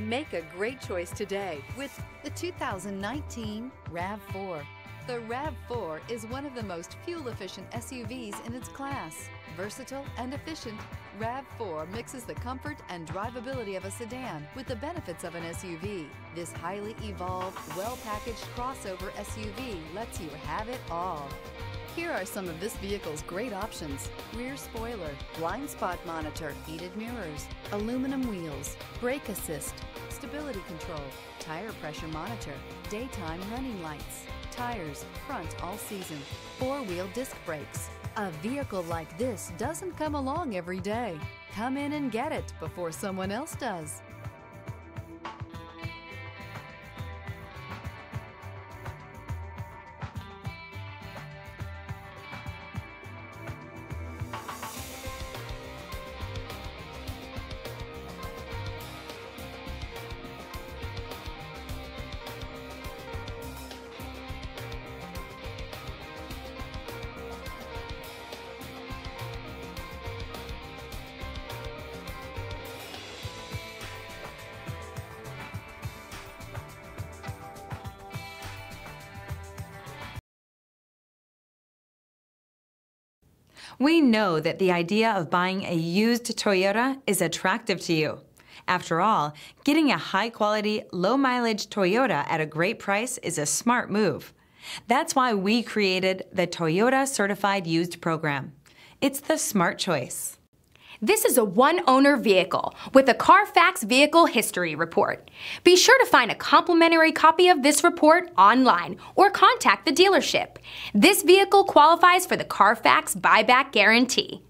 Make a great choice today with the 2019 RAV4. The RAV4 is one of the most fuel-efficient SUVs in its class. Versatile and efficient, RAV4 mixes the comfort and drivability of a sedan with the benefits of an SUV. This highly evolved, well-packaged crossover SUV lets you have it all. Here are some of this vehicle's great options: rear spoiler, blind spot monitor, heated mirrors, aluminum wheels, brake assist, stability control, tire pressure monitor, daytime running lights, tires, front all season, four-wheel disc brakes. A vehicle like this doesn't come along every day. Come in and get it before someone else does. We know that the idea of buying a used Toyota is attractive to you. After all, getting a high-quality, low-mileage Toyota at a great price is a smart move. That's why we created the Toyota Certified Used Program. It's the smart choice. This is a one-owner vehicle with a Carfax Vehicle History Report. Be sure to find a complimentary copy of this report online or contact the dealership. This vehicle qualifies for the Carfax Buyback Guarantee.